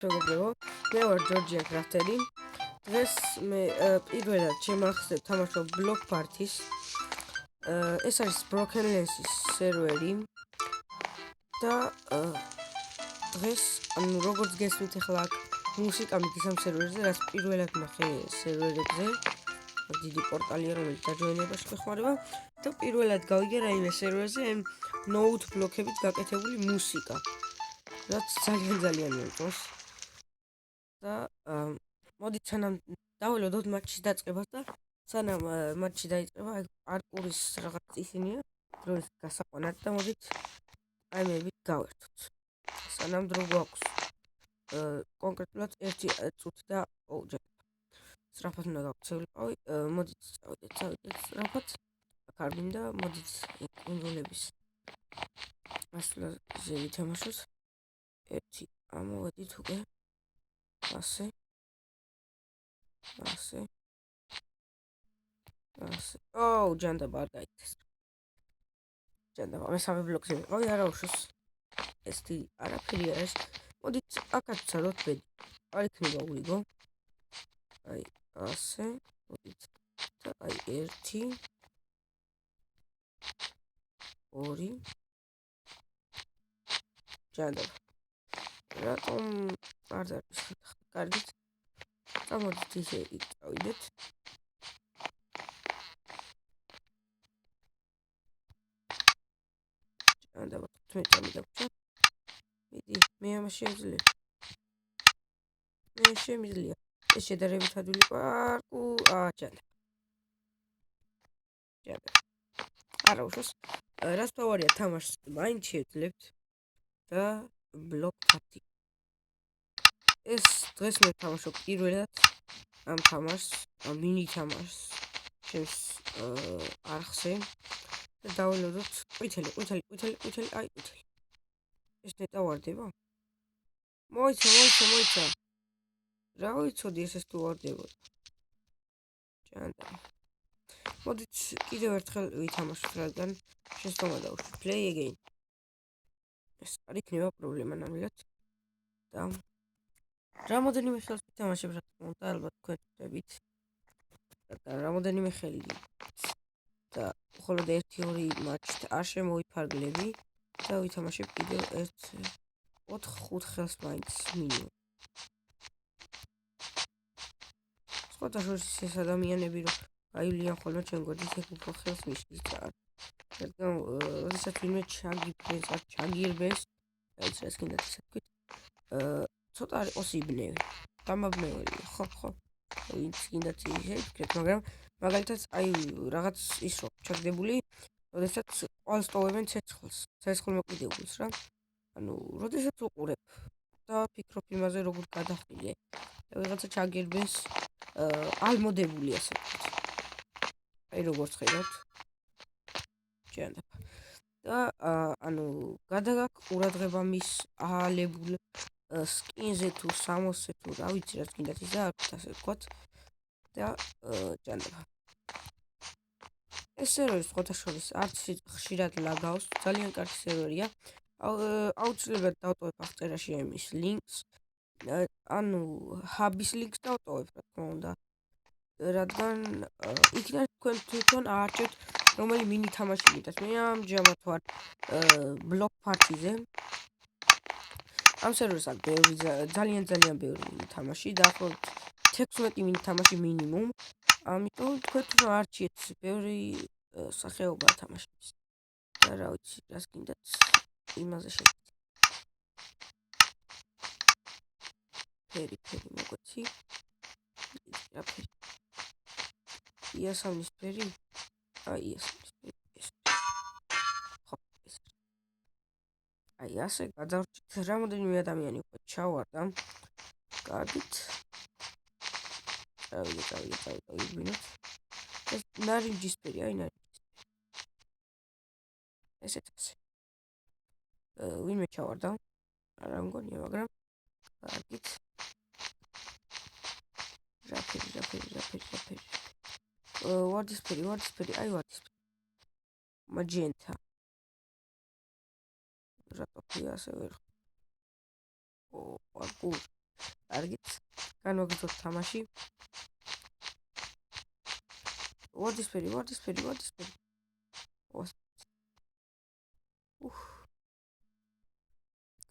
მეგობრებო, მე ვარ ჯორჯია კრაფტერი. დღეს მე პირველად შემახსენებ თამაშობ Block Party-ს. ეს არის Broken Lens-ის სერვერი და დღეს, ანუ როგორც გესმით ახლა აქ მუსიკა მიდის ამ სერვერზე, რაც პირველად ნახე სერვერებზე. დიდი პორტალია, რომელიც დაჯოინებაში გეხმარება და პირველად გავიგე რაიმე სერვერზე ნოუთ ბლოკებით გაკეთებული მუსიკა, რაც ძალიან მიყვარს. და მოდით სანამ დაველოდოთ მატჩის დაწყებას და სანამ მატჩი დაიწყება, პარკურის რაღაც ისინია, დროის გასაყვანად და მოდით აიმებით გავერთოთ. სანამ დრო გვაქვს კონკრეტულად 1 წუთი და სწრაფად უნდა გავქცეულიყავი. მოდით წავიდეთ სწრაფად. აქ არ მინდა, მოდით კუნძულების ასლაზე ვითამაშოთ. 1 ამოვედით უკვე. ასე. ჯანდაბა არ გაიქცეს. ჯანდაბა მესამე ბლოკზე ვიყავი, არა უშოს. ეს არაფერი არის. მოდით აქაც ვცადოთ ბედი. არ იქნება უიგო. აი, ასე. მოდით და აი 1 2 ჯანდაბა. რატომ არ არის კარგით? წამოდით ისე იქ წავიდეთ. ჯანდაბა 15 წამი დაგვრჩა. მიდი, მე ამას შევძლებ. მე შემიძლია. ეს შედარებით ადვილი პარკუ, ჯანდაბა. არა უშოს. რაც თავარია თამაშს მაინც შევძლებთ და Block Party. ეს დღეს მე ვთამაშობ პირველად ამ თამაშს, ამ მინი თამაშს ჩემს არხზე და დაველოდოთ ყვითელი, აი ყვითელი. ეს ნეტა ვარდება? მოიცა. რა ვიცოდი ეს თუ ვარდებოდა. ჯანდაბა. მოდით კიდევ ერთხელ ვითამაშოთ, რადგან შეცდომა დავუშვით. Play again. ეს არ იქნება პრობლემა ნამდვილად. და რამოდენიმე ხელს ვითამაშებ, რა თქმა უნდა, ალბათ თქვენ ხვდებით. რამოდენიმე ხელი და მხოლოდ 1-2 მატჩით არ შემოვიფარგლები და ვითამაშებ კიდევ 4-5 ხელს მაინც მინიმუმ. სხვადასხვა ეს ადამიანები რომ გაივლიან ხოლმე ჩვენ გვერდით, ეგ უფრო ხელს მისდის და რადგან როდესაც ვინმე ჩაგირბეს, რაც ეს კიდე ისე თქვით, ცოტა არ იყოს იბნევი. გამაბნეველი, ხო. ვინც კიდაც ისე ვფიქრეთ, მაგრამ მაგალითად აი რაღაც ის რო ჩაგდებული, როდესაც ყვალს ტოვებენ ცეცხლმოკლედებულს რა. ანუ როდესაც უყურებ და ფიქრობ იმაზე როგორ გადახვიდე და ვიღაცა ჩაგირბეს, ალმოდებული ასე ვთქვით. აი როგორც ხედავთ. ჯანდაბა. და ანუ გადაგაქვს ყურადღება მის აალებულ სკინზე თუ სამოსზე თუ რა ვიცი რაც კიდაც ის ასე ვთქვათ და ჯანდაბა. ეს სერვერი სხვადასხვა არც ხშირად ლაგავს, ძალიან კარგი სერვერია. აუცილებლად დავტოვებ აღწერაში ამის ლინკს. ანუ ჰაბის ლინკს დავტოვებ, რა თქმა უნდა. რადგან იქიდან თქვენ თვითონ აარჩევთ რომელი მინი თამაში გიდათ. მე ამჟამად ვარ Block Party-ზე. ამ სერვერს აქვს ძალიან ბევრი მინი თამაში, დაახლოებით 16 მინი თამაში მინიმუმ. ამიტომ თქვენ თვითონ აარჩიეთ ბევრი სახეობა თამაშების. და რა ვიცი, რას გინდათ იმაზე შეგვიძლია. ფერი მოგვეცი. რა ფერი? იასამნის ფერი? იასამნის ფერი. ხო, ეს. აი ასე გადავრჩით, რამოდენიმე ადამიანი უკვე ჩავარდა. კარგით. წავიდეთ. ეს ნარინჯისფერი, ნარინჯისფერი. ესეც ასე. ვინმე ჩავარდა? არა მგონია, მაგრამ კარგით. რა ფერი. ვარდისფერი, აი ვარდისფერი. მაგენტა. რატო კი ასე ვერ? პარკურ. კარგით. განვაგრძოთ თამაში. ვარდისფერი.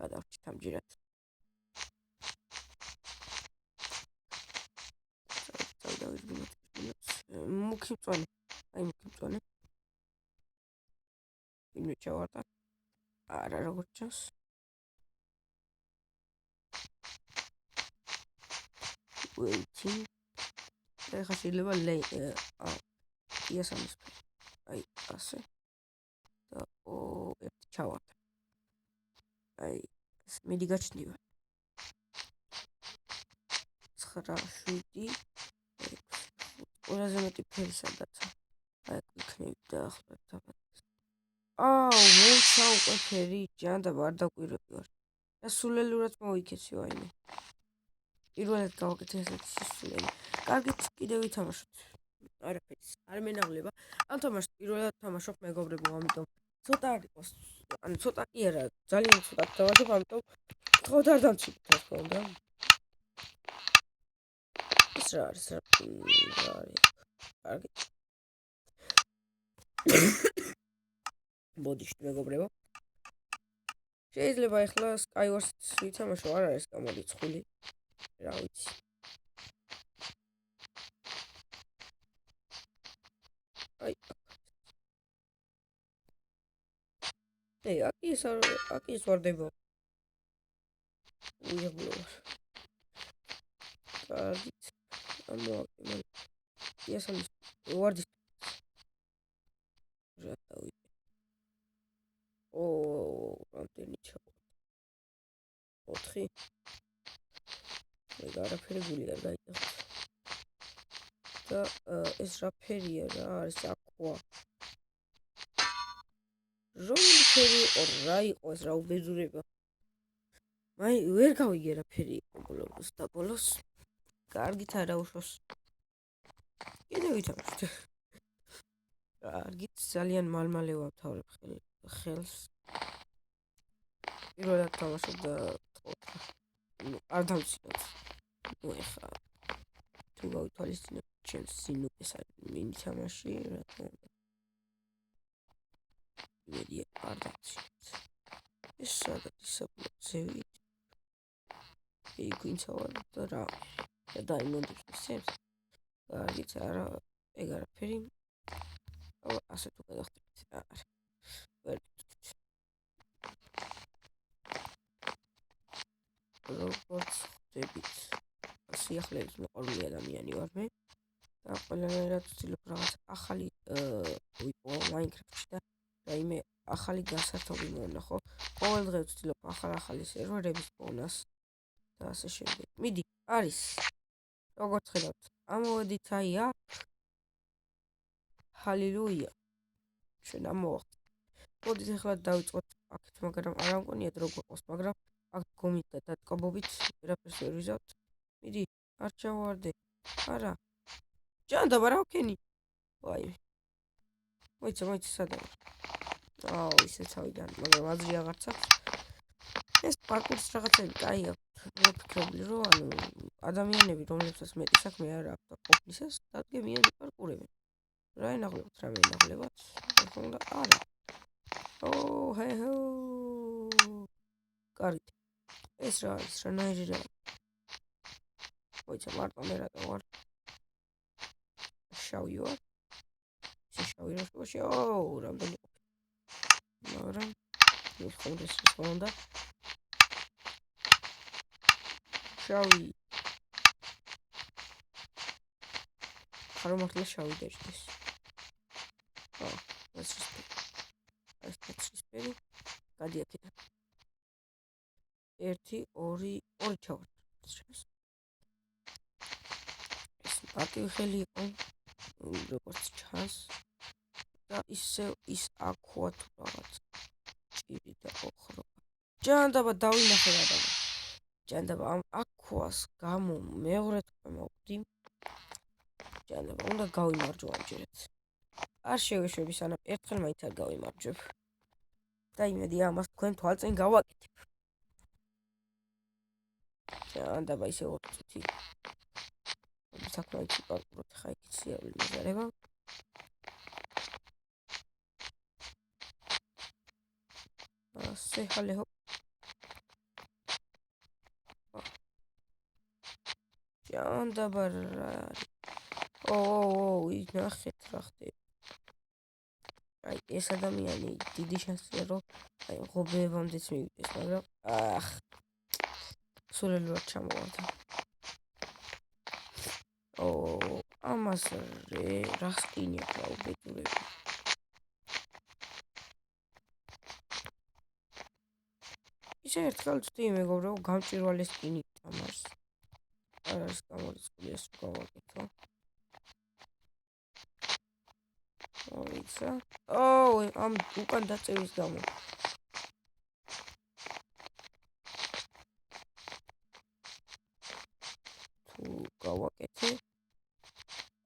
გადავრჩით ამჯერად. მუქი მწვანე. ვინმე ჩავარდა. არა, როგორც ჩანს. waiting. ეხლა შეიძლება იასამის. აი, ასე. და ერთი ჩავარდა. აი, ეს მიდი გაჩნდება. 9, 7, 6. ყველაზე მეტი ფერი სადაცა. აი, იქნები დაახლოებით თამათ. მოუცა უკვე ფერი, ჯანდაბა არ დაკვირვები ვარ. და სულელურად მოიქეცი ვაიმე. პირველად გავაკეთე ესეთი სისულელი. კარგით, კიდევ ვითამაშოთ. არაფერს არ მენაღლება. ამ თამაშს პირველად თამაშობ მეგობრებო, ამიტომ ცოტა არ იყოს. ანუ ცოტა კი არა, ძალიან ცოტა თამაშობ, ამიტომ თხოვთ არ დამჩნევთ, რა თქმა უნდა. ეს რა არის? კარგით. მოდიშთ მეგობრებო. შეიძლება ახლა Skywars-ს ვითამაშო, არ არის გამორიცხული. რა ვიცი. აი. აკი ის ვარდება. უიღბლო. კარგით. ამოაკეთე. იასამის ვარდის. რა დავი. რამდენი ჩავარდა? 4. არაფერი გული არ გაიგებს. და ეს რა ფერია რა არის აქვა. რომელი ფერი იყო რა იყო ეს რა უბედურება. მაი ვერ გავიგე რა ფერი იყო ბოლოს. კარგით არა უშოს. კიდევ ვითამაშოთ. კარგით ძალიან მალმალე ვამთავრებ ხელს. პირველად თამაშობ და არ დავცინოთ. ეხლა თუ გავითვალისწინებ ჩემს სინუპეს არის მინი თამაში რა თქმა უნდა. მედია არ დავცინოთ. ეს სადაც ისაბლოცევი. იქინცავარ და რა. და დაიმონდებს სემს. კარგით არა ეგ არაფერი. ასე თუ გადახდებით. არა. ვერ როგორც ხდებით. სიახლეების მოყოლი ადამიანი ვარ მე. და ყველანაირად ვცდილობ რაღაც ახალი ვიყო Minecraft-ში და რაიმე ახალი გასართობი მონახო. ყოველ დღე ვცდილობ ახალი სერვერების პოვნას და ასე შემდეგ. მიდი, არის. როგორც ხედავთ, ამოვედით აი აქ. ჰალელუია. ჩვენ ამოვახთ. მოდით ახლა დავიწყოთ აქეთ, მაგრამ არ ამგონიათ რო გვყავს, მაგრამ აქ გომით და დატკობობით ვერაფერს ვერ ვიზავთ. მიდი, არ ჩავარდე. არა. ჯანდაბა რა ვქენი? ვაიმე. მოიცა სადა. ისე თავიდან, მაგრამ აზრი აღარც აქვს. ეს პარკურის რაღაცები კაი აქვს. ვფიქრობდი რომ ანუ ადამიანები რომლებსაც მეტი საქმე არ აქვს და ყოფნისას დადგემიან პარკურები. რა ენაღლებთ რა მენაღლებათ? თქო და არა. ჰეჰო. კარგი. ეს რა არის? რანაირი რა? მოიცა მარტო მე რატო ვარ? შავი ვარ. შავი როშკოში. რამდენი ყოფილი. მაგრამ ეს ხონდა. შავი. ხარო მართლა შავი დაჭდეს. ეს თეთრი. გადი აქედან. 1 2 ჩავარდა. ეს პარტი ხელი იყო. როგორც ჩანს და ის აქვა თუ რაღაც ჭირი და ოქრო. ჯანდაბა დავინახე ადამიანი. ჯანდაბა ამ აქვას გამო მეორე თქმა მოვდი. ჯანდაბა უნდა გავიმარჯვო ამჯერად. არ შევეშვები სანამ ერთხელ მაინც არ გავიმარჯვებ. და იმედია ამას თქვენ თვალწინ გავაკეთებ. ჭანდაბა ისე 2 წუთი. საკმაოდ პარკურით ხა იქ სიარული მეზარება. სეჰალე ჰოპ. ჭანდაბა ნახეთ რა ხდება. აი ეს ადამიანი დიდი შანსია რომ აი ღობეებამდეც მივიდეს, მაგრამ სულელურად ჩამოვარდა. ამას რა სკინი აქვს უბედურები. ისე ერთხელ ვთქვი მეგობრებო, გამჭვირვალე სკინი ამას. არ არის გამორიცხული ეს გავაკეთო. ოიცა. ამ უკან დაწევის გამო. თუ გავაკეთე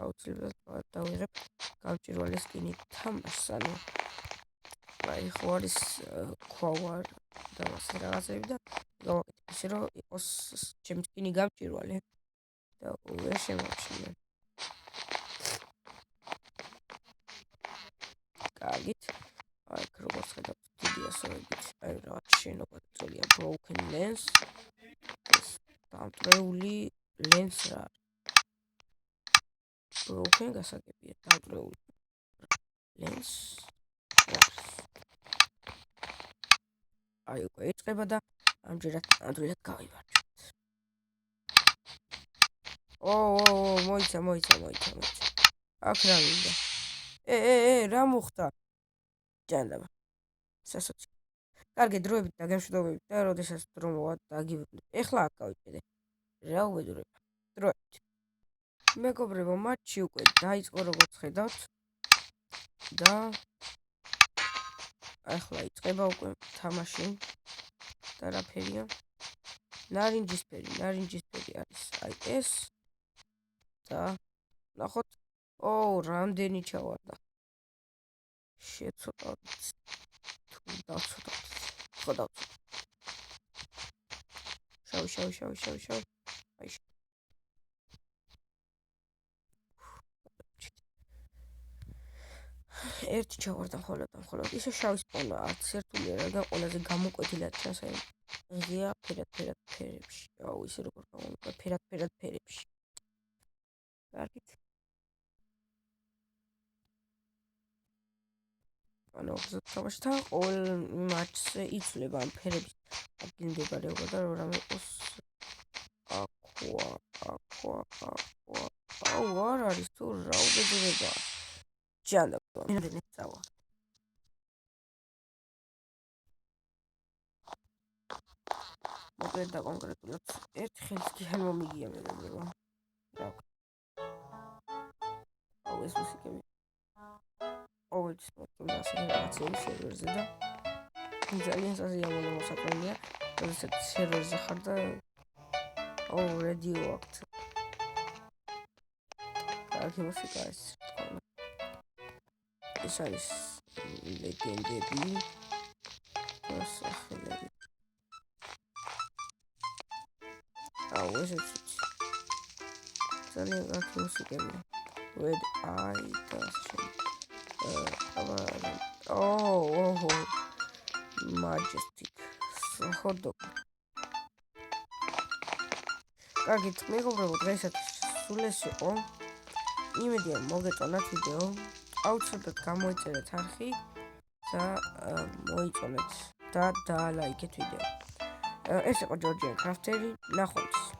აუცილებლად დავიღებ გამჭვირვალე სკინი თამაშს, ანუ აი ხო არის ქვავარ და ასე რაღაცები და გავაკეთე ისე რომ იყოს ჩემი სკინი გამჭვირვალე და ვერ შემოჩნია. კარგით. აი როგორც ხედავთ დიდი ასოებით აი რაღაც შენობა წელია broken lens. ეს დამტრეული lens რა. broken გასაგებია დამტრეული lens. აი უკვე იწყება და ამჯერად ადვილად გავივარჯვებთ. მოიცა. აქ რა მინდა? რა მოხდა? ჭანდაბა. სასოც. კარგი დროებით და გემშვიდობებით და როდესაც დრო მოვა დაგივიწყდეთ. ეხლა აქ გავიჭედე. რა უბედურება. დროებით. მეგობრებო, მატჩი უკვე დაიწყო როგორც ხედავთ და ახლა იწყება უკვე თამაში და რა ფერია? ნარინჯისფერი არის აი ეს და ნახოთ რამდენი ჩავარდა. შეცოტავთ თუ დავცოტავთ. ხო დავცოტავთ. შავი. აი ერთი ჩავარდა მხოლოდ ისე შავი სპონა არც ერთულია, რადგან ყველაზე გამოკვეთილად ჩანს აი ღია ფერად ფერებში. ისე როგორ გამომიყვა ფერად ფერებში. კარგით. ანუ თამაშთან ყოველ მატჩზე იცვლება ამ ფერების ადგილმდებარეობა და რამე იყოს არ არის თუ რა უბედურება. ჭანდაბა მინდენ წავა. მოკლედ და კონკრეტულად ერთი ხელს კი არ მომიგია მეგობრებო. ეს მუსიკები ყოველთვის მოკლედ ასე რაღაცები სერვერზე და ძალიან საზიამოვნო მოსაკვეთია, როდესაც სერვერზე ხარ და radioact. კარგი მუსიკა ეს თქმა. ეს არის ლეგენდები და სახელები. ესეც ძალიან კარგი მუსიკები. Red Eye და Majestic. ხოდო. კარგით, მეგობრებო, დღესაც სულ ეს იყო. იმედია მოგეწონათ ვიდეო. აუცილებლად გამოიწერეთ არხი და მოიწონეთ და დაალაიქეთ ვიდეო. ეს იყო ჯორჯია კრაფტერი. ნახვამდის.